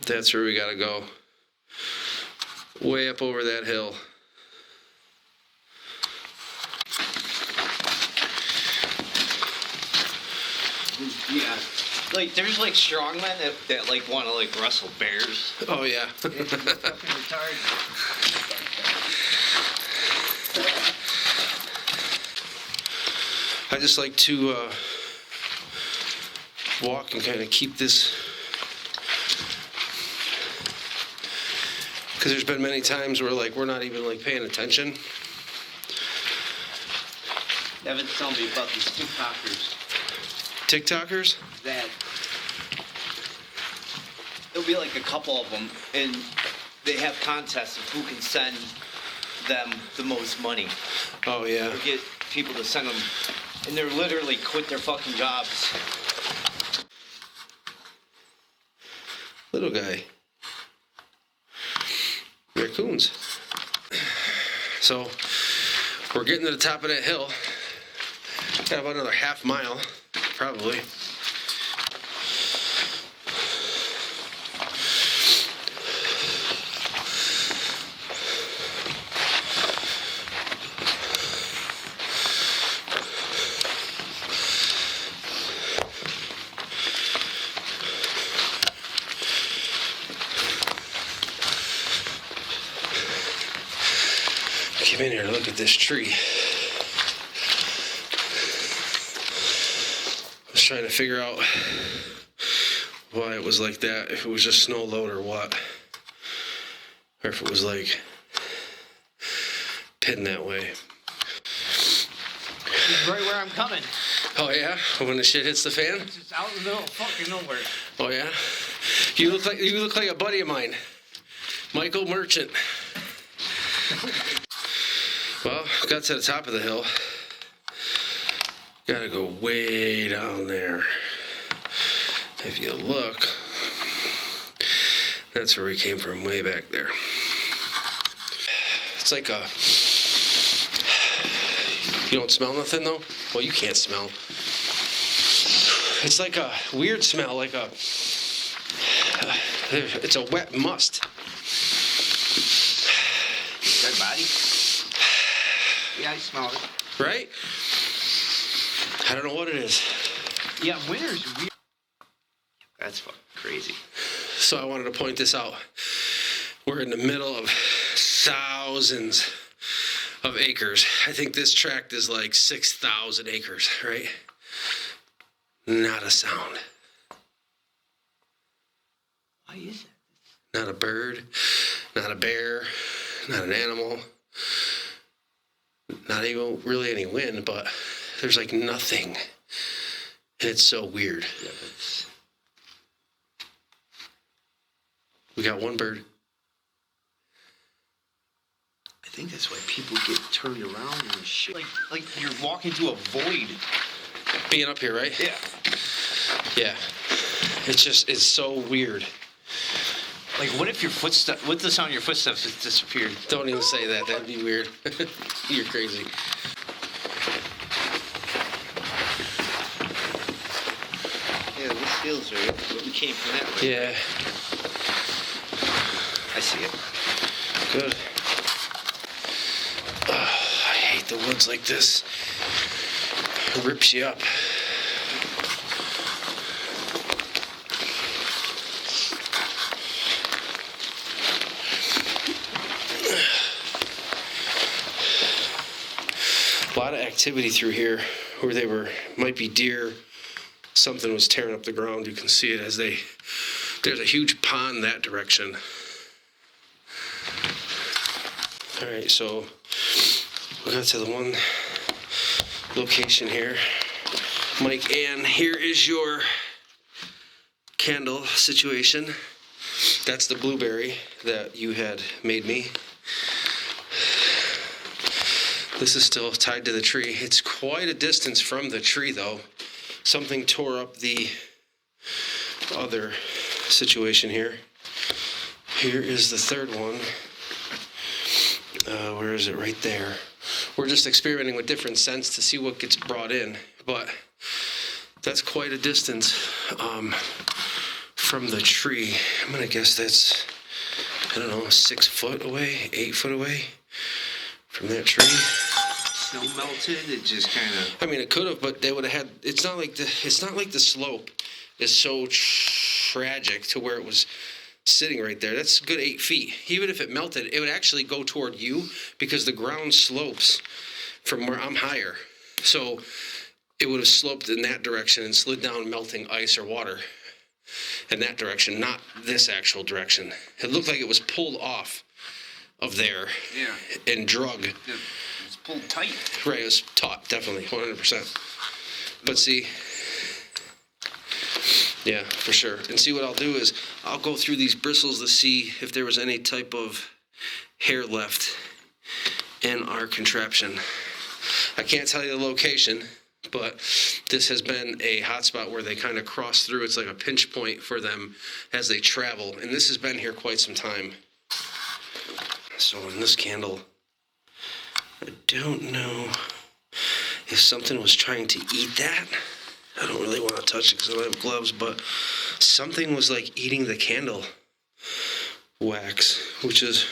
That's where we gotta go. Way up over that hill. Yeah. Like, there's like strongmen that like want to like wrestle bears. Oh yeah. It's fucking retarded. I just like to walk and kind of keep this, because there's been many times where like we're not even like paying attention. Evan's telling me about these TikTokers? that there'll be like a couple of them, and they have contests of who can send them the most money. Oh yeah. Or get people to send them, and they're literally quit their fucking jobs. Little guy. Raccoons. So we're getting to the top of that hill. Got about another half mile, probably. Come in here and look at this tree. I was trying to figure out why it was like that, if it was just snow load or what. Or if it was like pitting that way. It's right where I'm coming. Oh yeah? When the shit hits the fan? It's just out in the middle of fucking nowhere. Oh yeah? You look like a buddy of mine. Michael Merchant. Well, got to the top of the hill. Gotta go way down there. If you look, that's where we came from, way back there. It's like a... You don't smell nothing though? Well, you can't smell. It's like a weird smell, like a... It's a wet must. Dead body? Yeah, I smell it. Right? I don't know what it is. Yeah, winter's weird. That's fucking crazy. So I wanted to point this out. We're in the middle of thousands of acres. I think this tract is like 6,000 acres, right? Not a sound. Why is it? Not a bird, not a bear, not an animal. Not even really any wind, but there's like nothing. And it's so weird. Yeah, but We got one bird. I think that's why people get turned around and shit. Like you're walking through a void. Being up here, right? Yeah. Yeah. It's so weird. Like, what if what the sound of your footsteps has disappeared? Don't even say that. That'd be weird. You're crazy. Yeah, this feels right. We came from that way. Yeah. I see it. Good. Oh, I hate the woods like this. It rips you up. A lot of activity through here where might be deer. Something was tearing up the ground. You can see it as there's a huge pond that direction. All right, so we got to the one location here. Mike, and here is your candle situation. That's the blueberry that you had made me. This is still tied to the tree. It's quite a distance from the tree, though. Something tore up the other situation here. Here is the third one. Where is it? Right there. We're just experimenting with different scents to see what gets brought in, but that's quite a distance from from the tree. I'm going to guess that's, I don't know, 6 foot away, 8 foot away from that tree. Snow melted, it just kind of... I mean, it could have, but they would have had, it's not like the slope is so tragic to where it was sitting right there. That's a good 8 feet. Even if it melted, it would actually go toward you because the ground slopes from where I'm higher. So it would have sloped in that direction and slid down melting ice or water in that direction, not this actual direction. It looked like it was pulled off of there and drug. It was pulled tight. Right, it was taut, definitely, 100%. But see, yeah, for sure. And see, what I'll do is I'll go through these bristles to see if there was any type of hair left in our contraption. I can't tell you the location, but this has been a hot spot where they kind of cross through. It's like a pinch point for them as they travel. And this has been here quite some time. So in this candle, I don't know if something was trying to eat that. I don't really want to touch it because I don't have gloves, but something was like eating the candle wax, which is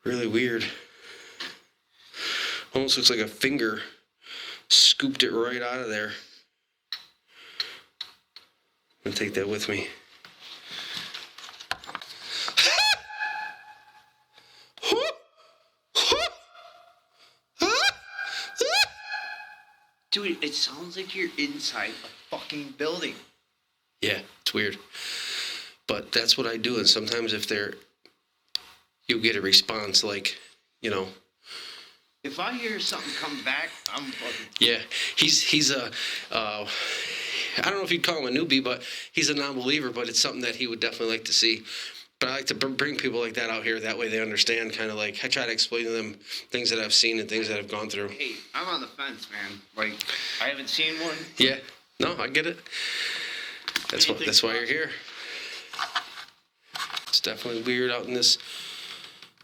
really weird. Almost looks like a finger scooped it right out of there. I'm gonna take that with me. Dude, it sounds like you're inside a fucking building. Yeah, it's weird. But that's what I do, and sometimes if you get a response like, you know. If I hear something come back, I'm fucking... Yeah, he's a, I don't know if you'd call him a newbie, but he's a non-believer, but it's something that he would definitely like to see. But I like to bring people like that out here. That way they understand, kind of like, I try to explain to them things that I've seen and things that I've gone through. Hey, I'm on the fence, man. Like, I haven't seen one. Yeah, no, I get it. That's why you're here. It's definitely weird out in this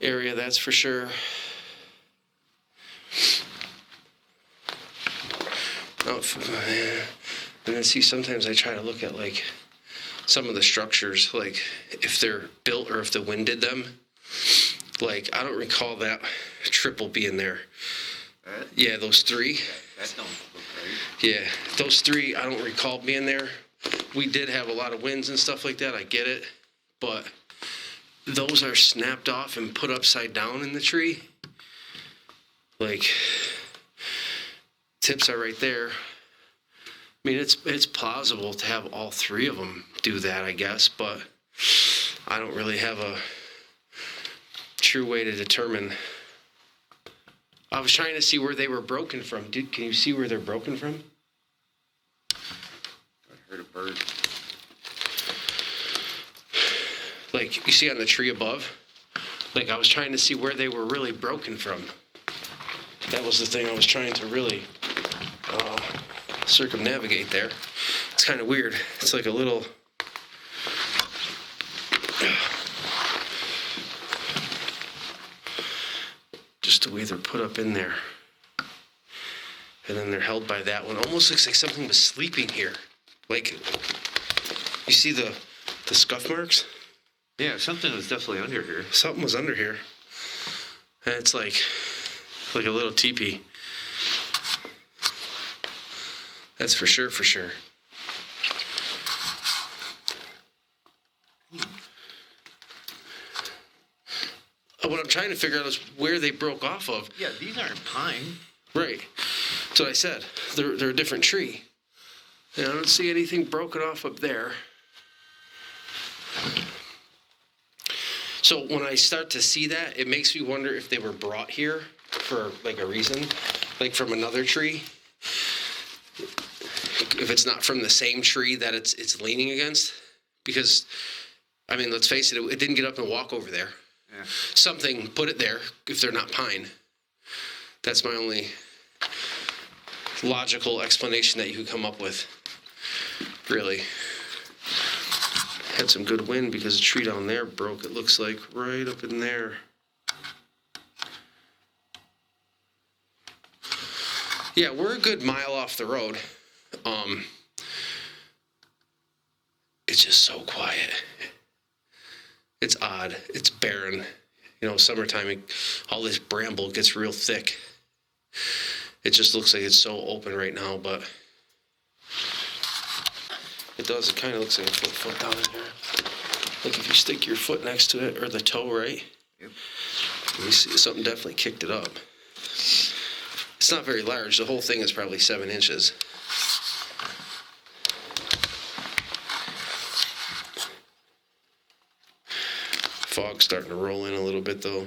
area, that's for sure. Oh, and then see, sometimes I try to look at like some of the structures, like if they're built or if the wind did them. Like, I don't recall that triple being there. Yeah, those 3. That don't look right. Yeah, those 3, I don't recall being there. We did have a lot of winds and stuff like that, I get it. But those are snapped off and put upside down in the tree. Like, tips are right there. I mean, it's plausible to have all 3 of them do that, I guess, but I don't really have a true way to determine. I was trying to see where they were broken from. Dude, can you see where they're broken from? I heard a bird. Like, you see on the tree above? Like, I was trying to see where they were really broken from. That was the thing I was trying to really circumnavigate there. It's kind of weird. It's like a little... just the way they're put up in there. And then they're held by that one. Almost looks like something was sleeping here. Like, you see the scuff marks? Yeah, something was definitely under here. Something was under here. And it's like a little teepee. That's for sure, for sure. What I'm trying to figure out is where they broke off of. Yeah, these aren't pine. Right. That's what I said. They're a different tree. And I don't see anything broken off up there. So when I start to see that, it makes me wonder if they were brought here for like a reason, like from another tree. If it's not from the same tree that it's leaning against. Because, I mean, let's face it, it didn't get up and walk over there. Yeah. Something put it there if they're not pine. That's my only logical explanation that you could come up with. Really. Had some good wind because the tree down there broke, it looks like, right up in there. Yeah, we're a good mile off the road. it's just so quiet. It's odd. It's barren. You know, summertime, all this bramble gets real thick. It just looks like it's so open right now, but it does. It kind of looks like a foot down in there. Like if you stick your foot next to it, or the toe, right? Yep. You see something definitely kicked it up. It's not very large. The whole thing is probably 7 inches. Fog's starting to roll in a little bit, though.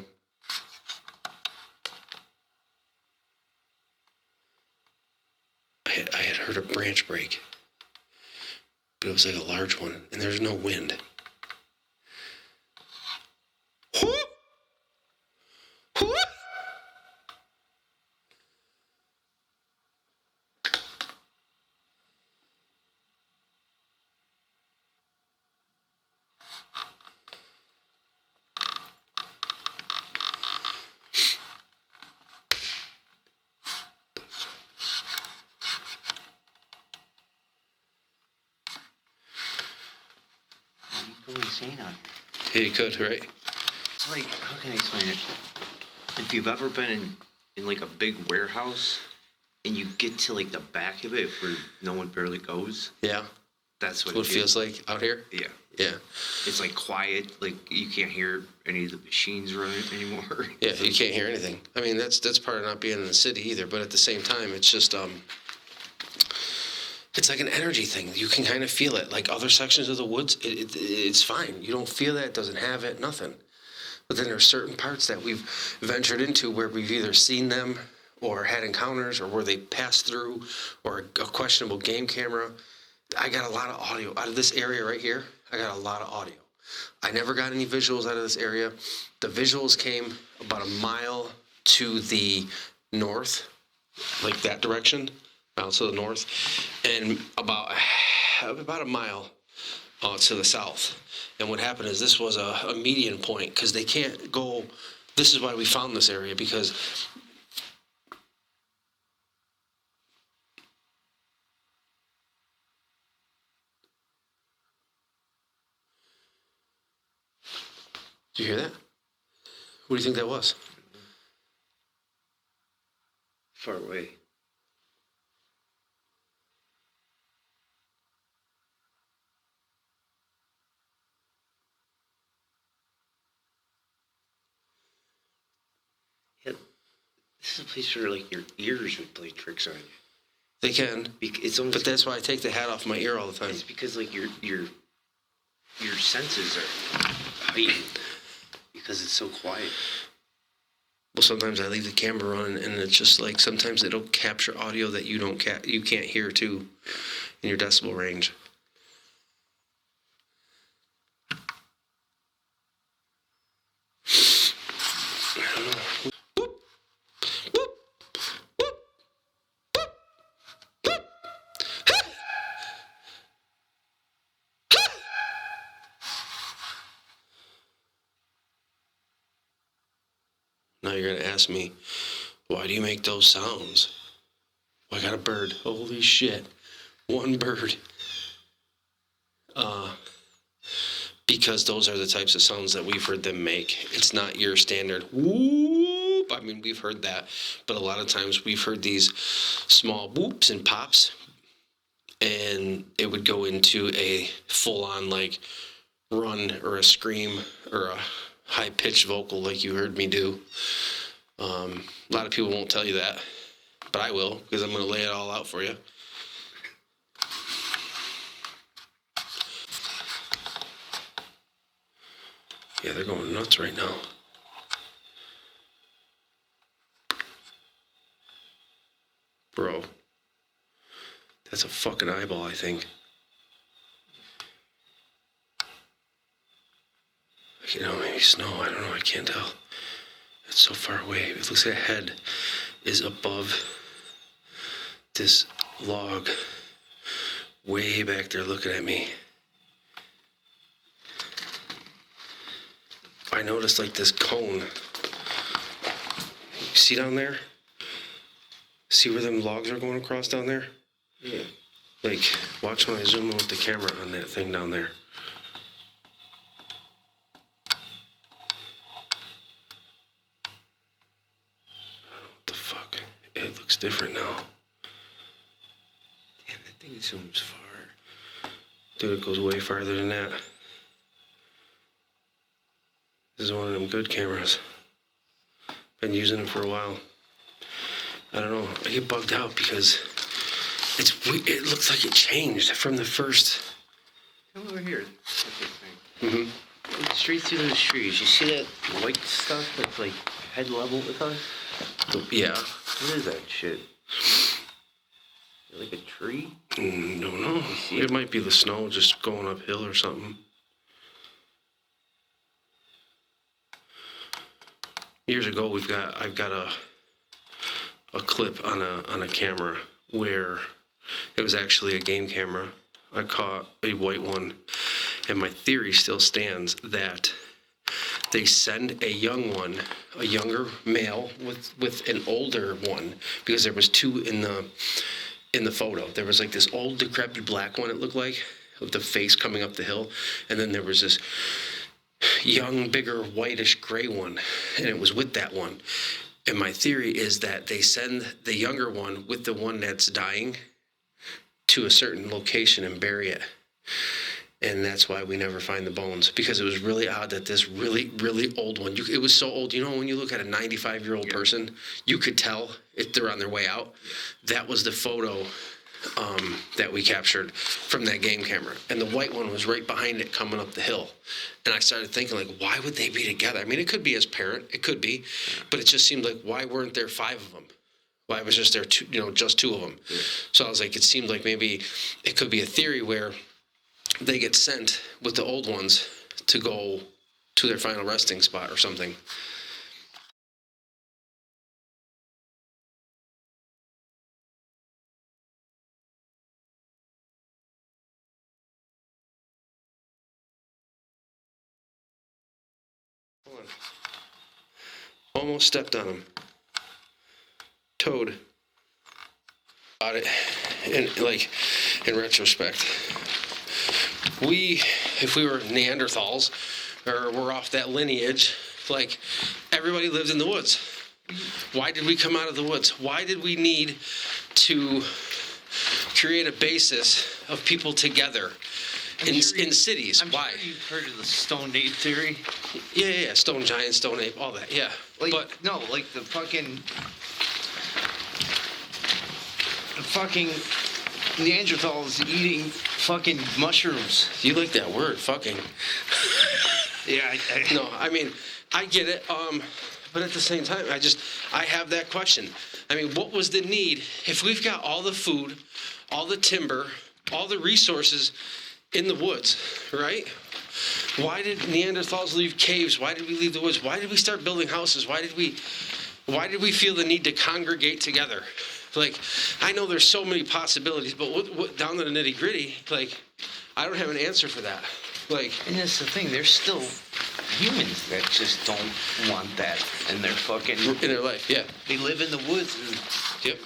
I had heard a branch break, but it was like a large one, and there's no wind. Whoop! Whoop! You go insane on Yeah, you could, right? It's like, how can I explain it? If you've ever been in like a big warehouse and you get to like the back of it where no one barely goes, Yeah. that's what That's what it feels like out here. Yeah. Yeah. It's like quiet, like you can't hear any of the machines running anymore. Yeah, you can't hear anything. I mean, that's part of not being in the city either, but at the same time, it's just it's like an energy thing. You can kind of feel it. Like other sections of the woods, it's fine. You don't feel that. It doesn't have it. Nothing. But then there are certain parts that we've ventured into where we've either seen them or had encounters or where they passed through or a questionable game camera. I got a lot of audio out of this area right here. I got a lot of audio. I never got any visuals out of this area. The visuals came about a mile to the north, like that direction. Out to the north, and about a mile to the south. And what happened is this was a median point because they can't go. This is why we found this area, because did you hear that? What do you think that was? Far away. Yeah, this is a place where like your ears would play tricks on you. They can, It's almost, but that's why I take the hat off my ear all the time. it's because like your senses are heightened because it's so quiet. Well, sometimes I leave the camera running, and it's just like sometimes it'll capture audio that you can't hear too, in your decibel range. I don't know. Whoop, whoop, whoop, whoop, whoop. Ha! Ha! Now you're gonna ask me, why do you make those sounds? Well, I got a bird. Holy shit. One bird. Because those are the types of sounds that we've heard them make. It's not your standard whoop. I mean, we've heard that, but a lot of times we've heard these small whoops and pops, and it would go into a full-on like run or a scream or a high-pitched vocal like you heard me do. A lot of people won't tell you that, but I will, because I'm going to lay it all out for you. Yeah, they're going nuts right now. Bro, that's a fucking eyeball, I think. You know, maybe snow, I don't know, I can't tell. It's so far away. It looks like a head is above this log, way back there looking at me. I noticed like this cone. You see down there? See where them logs are going across down there? Yeah. Like, watch when I zoom in with the camera on that thing down there. What the fuck? It looks different now. Damn, that thing zooms far. Dude, it goes way farther than that. This is one of them good cameras. Been using it for a while. I don't know. I get bugged out because it looks like it changed from the first. Come over here. Mm-hmm. Look straight through those trees. You see that white stuff that's like head level with us? Yeah. What is that shit? Like a tree? Don't know. It might be the snow just going uphill or something. Years ago, I've got a clip on a camera where it was actually a game camera. I caught a white one, and my theory still stands that they send a young one, a younger male with an older one, because there was two in the photo. There was like this old decrepit black one, it looked like, with the face coming up the hill, and then there was this young, bigger, whitish gray one, and it was with that one. And my theory is that they send the younger one with the one that's dying to a certain location and bury it. And that's why we never find the bones, because it was really odd that this really, really old one, it was so old, you know, when you look at a 95-year-old person, you could tell if they're on their way out. That was the photo that we captured from that game camera. And the white one was right behind it coming up the hill. And I started thinking, like, why would they be together? I mean, it could be his parent, it could be, but it just seemed like, why weren't there 5 of them? Why was just there two, just 2 of them? Yeah. So I was like, it seemed like maybe it could be a theory where they get sent with the old ones to go to their final resting spot or something. Hold on. Almost stepped on him. Toad. About it, in retrospect, if we were Neanderthals, or we're off that lineage, like, everybody lived in the woods. Why did we come out of the woods? Why did we need to create a basis of people together in cities? I'm Why? sure you've heard of the Stone Ape theory. Yeah. Stone giant, stone ape, all that. Yeah. Like, but no, like the fucking Neanderthals eating fucking mushrooms. you like that word, fucking. Yeah, No, I mean, I get it. But at the same time, I have that question. I mean, what was the need if we've got all the food, all the timber, all the resources in the woods, right? Why did Neanderthals leave caves? Why did we leave the woods? Why did we start building houses? Why did we feel the need to congregate together? Like, I know there's so many possibilities, but what down to the nitty gritty, like, I don't have an answer for that. Like, and that's the thing. There's still humans that just don't want that in their fucking in their life, yeah. They live in the woods and Yep.